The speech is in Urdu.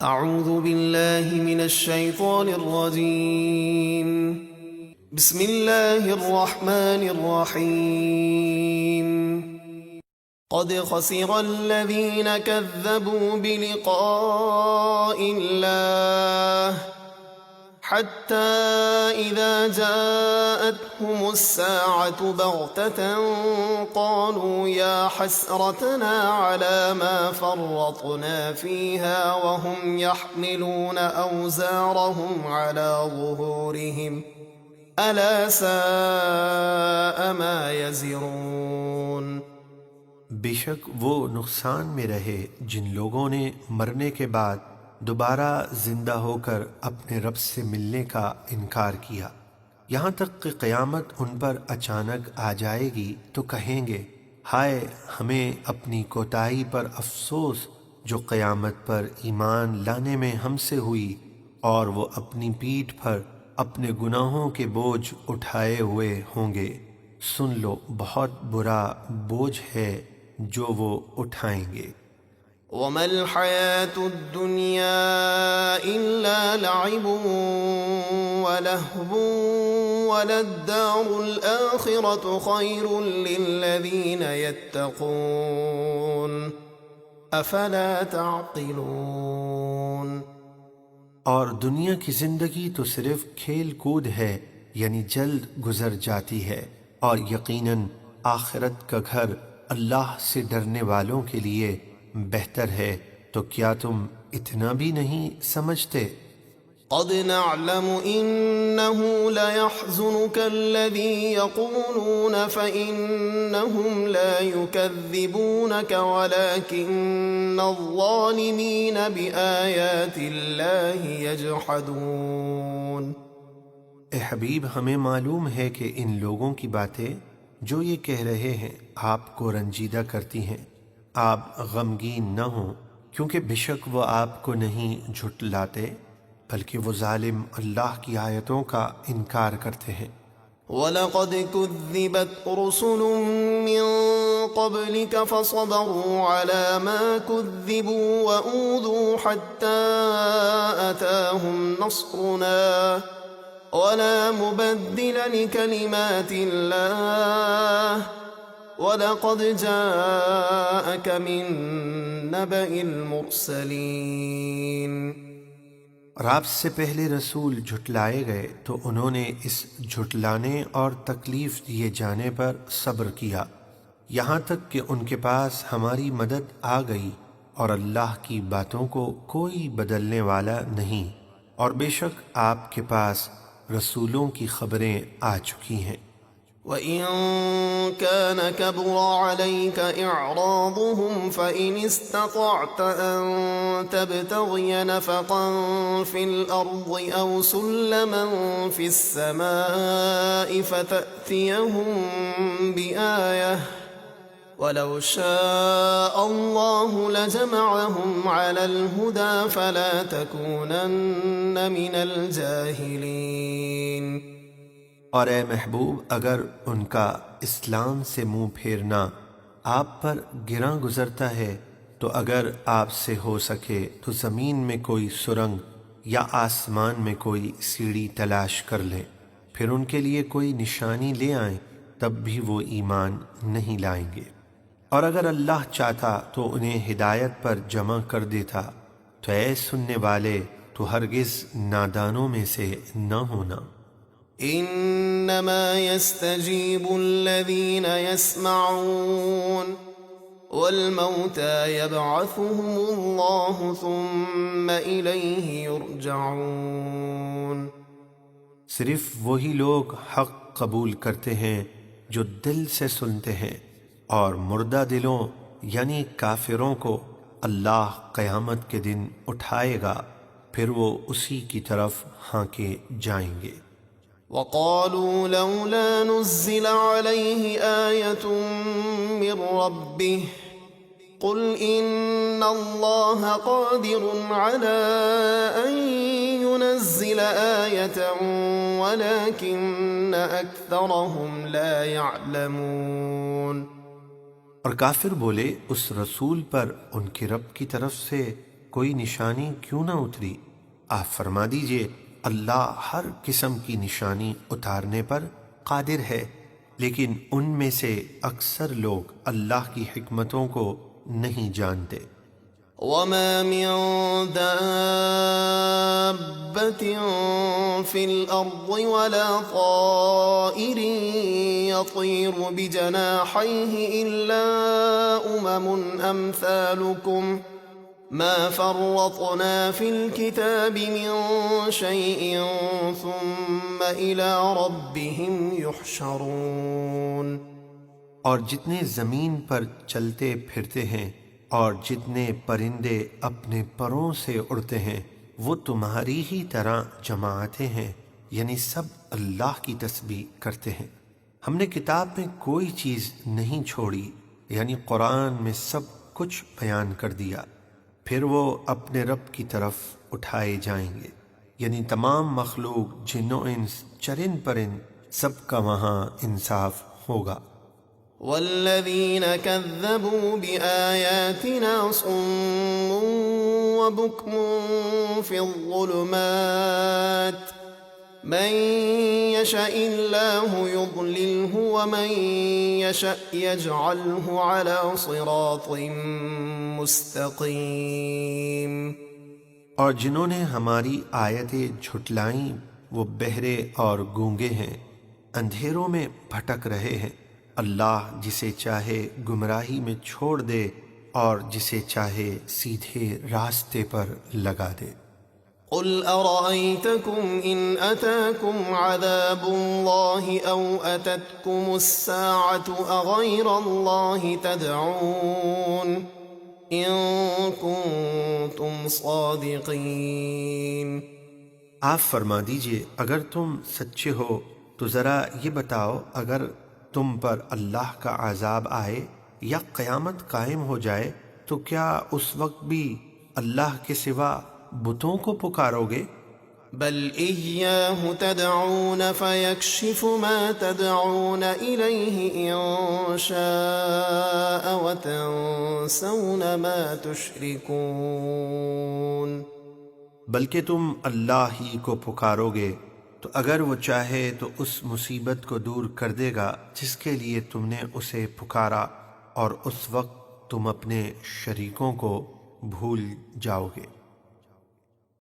اعوذ باللہ من الشیطان الرجیم بسم اللہ الرحمن الرحیم قد خسر الذین كذبوا بلقاء اللہ حتى إذا جاءتهم الساعة بغتة قالوا يا حسرتنا على ما فرطنا فيها وهم يحملون أوزارهم على ظهورهم ألا ساء ما يزرون۔ بے شک وہ نقصان میں رہے جن لوگوں نے مرنے کے بعد دوبارہ زندہ ہو کر اپنے رب سے ملنے کا انکار کیا، یہاں تک کہ قیامت ان پر اچانک آ جائے گی تو کہیں گے ہائے ہمیں اپنی کوتاہی پر افسوس جو قیامت پر ایمان لانے میں ہم سے ہوئی، اور وہ اپنی پیٹھ پر اپنے گناہوں کے بوجھ اٹھائے ہوئے ہوں گے۔ سن لو بہت برا بوجھ ہے جو وہ اٹھائیں گے۔ وما الحياة الدنيا إلا لعب ولهو وللدار الآخرة خير للذين يتقون أفلا تعقلون۔ اور دنیا کی زندگی تو صرف کھیل کود ہے، یعنی جلد گزر جاتی ہے، اور یقیناً آخرت کا گھر اللہ سے ڈرنے والوں کے لیے بہتر ہے، تو کیا تم اتنا بھی نہیں سمجھتے؟ قد نعلم إنه ليحزنك الذي يقولون فإنهم لا يكذبونك ولكن الظالمين بآيات الله يجحدون۔ اے حبیب ہمیں معلوم ہے کہ ان لوگوں کی باتیں جو یہ کہہ رہے ہیں آپ کو رنجیدہ کرتی ہیں، آپ غمگین نہ ہوں، کیونکہ بے شک وہ آپ کو نہیں جھٹلاتے بلکہ وہ ظالم اللہ کی آیتوں کا انکار کرتے ہیں۔ وَلَقَدْ كُذِّبَتْ رُسُلٌ مِّن قَبْلِكَ فَصَبَرُوا عَلَى مَا كُذِّبُوا وَأُوذُوا حَتَّى أَتَاهُمْ نَصْرُنَا وَلَا مُبَدِّلَ لِكَلِمَاتِ اللَّهِ وَلَقَدْ جَاءَكَ مِن نَّبَإِ الْمُرْسَلِينَ۔ اور آپ سے پہلے رسول جھٹلائے گئے تو انہوں نے اس جھٹلانے اور تکلیف دیے جانے پر صبر کیا، یہاں تک کہ ان کے پاس ہماری مدد آ گئی، اور اللہ کی باتوں کو کوئی بدلنے والا نہیں، اور بے شک آپ کے پاس رسولوں کی خبریں آ چکی ہیں۔ وَإِن كَانَ كَبُرَ عَلَيْكَ إِعْرَاضُهُمْ فَإِنِ اسْتَطَعْتَ أَن تَبْتَغِيَ نَفَقًا فِي الْأَرْضِ أَوْ سُلَّمًا فِي السَّمَاءِ فَتَأْتِيَهُم بِآيَةٍ وَلَوْ شَاءَ اللَّهُ لَجَمَعَهُمْ عَلَى الْهُدَى فَلَا تَكُونَنَّ مِنَ الْجَاهِلِينَ۔ اور اے محبوب اگر ان کا اسلام سے منہ پھیرنا آپ پر گراں گزرتا ہے تو اگر آپ سے ہو سکے تو زمین میں کوئی سرنگ یا آسمان میں کوئی سیڑھی تلاش کر لیں، پھر ان کے لیے کوئی نشانی لے آئیں، تب بھی وہ ایمان نہیں لائیں گے۔ اور اگر اللہ چاہتا تو انہیں ہدایت پر جمع کر دیتا، تو اے سننے والے تو ہرگز نادانوں میں سے نہ ہونا۔ انما يستجيب الذين يسمعون والموتى يبعثهم الله ثم إليه يرجعون۔ صرف وہی لوگ حق قبول کرتے ہیں جو دل سے سنتے ہیں، اور مردہ دلوں یعنی کافروں کو اللہ قیامت کے دن اٹھائے گا، پھر وہ اسی کی طرف ہانکے جائیں گے۔ وَقَالُوا لَوْلَا نُزِّلَ عَلَيْهِ آيَةٌ مِّن رَّبِّهِ قُلْ إِنَّ اللَّهَ قَادِرٌ عَلَىٰ أَن يُنَزِّلَ آيَةً وَلَٰكِنَّ أَكْثَرَهُمْ لَا يَعْلَمُونَ۔ اور کافر بولے اس رسول پر ان کے رب کی طرف سے کوئی نشانی کیوں نہ اتری؟ آپ فرما دیجئے اللہ ہر قسم کی نشانی اتارنے پر قادر ہے، لیکن ان میں سے اکثر لوگ اللہ کی حکمتوں کو نہیں جانتے۔ وما من دابة في الأرض ولا طائر يطير بجناحيه إلا أمثالكم ما فرطنا في الكتاب من شيء ثم إلى ربهم يحشرون۔ اور جتنے زمین پر چلتے پھرتے ہیں اور جتنے پرندے اپنے پروں سے اڑتے ہیں وہ تمہاری ہی طرح جماعتیں ہیں، یعنی سب اللہ کی تسبیح کرتے ہیں۔ ہم نے کتاب میں کوئی چیز نہیں چھوڑی، یعنی قرآن میں سب کچھ بیان کر دیا، پھر وہ اپنے رب کی طرف اٹھائے جائیں گے، یعنی تمام مخلوق جن و انس چرند پرند سب کا وہاں انصاف ہوگا۔ والذين كذبوا بآياتنا صم وبكم في الظلمات من يشاء الله يضلله ومن يشاء يجعله على صراط مستقيم۔ اور جنہوں نے ہماری آیتیں جھٹلائیں وہ بہرے اور گونگے ہیں، اندھیروں میں بھٹک رہے ہیں۔ اللہ جسے چاہے گمراہی میں چھوڑ دے اور جسے چاہے سیدھے راستے پر لگا دے۔ قل أرأيتكم إن أتاكم عذاب الله أو أتتكم الساعة أغير الله تدعون إن كنتم صادقين۔ آپ فرما دیجئے اگر تم سچے ہو تو ذرا یہ بتاؤ، اگر تم پر اللہ کا عذاب آئے یا قیامت قائم ہو جائے تو کیا اس وقت بھی اللہ کے سوا بتوں کو پکارو گے؟ بل إياه تدعون فيكشف ما تدعون إليه إن شاء وتنسون ما تشركون۔ بلکہ تم اللہ ہی کو پکارو گے تو اگر وہ چاہے تو اس مصیبت کو دور کر دے گا جس کے لیے تم نے اسے پکارا، اور اس وقت تم اپنے شریکوں کو بھول جاؤ گے۔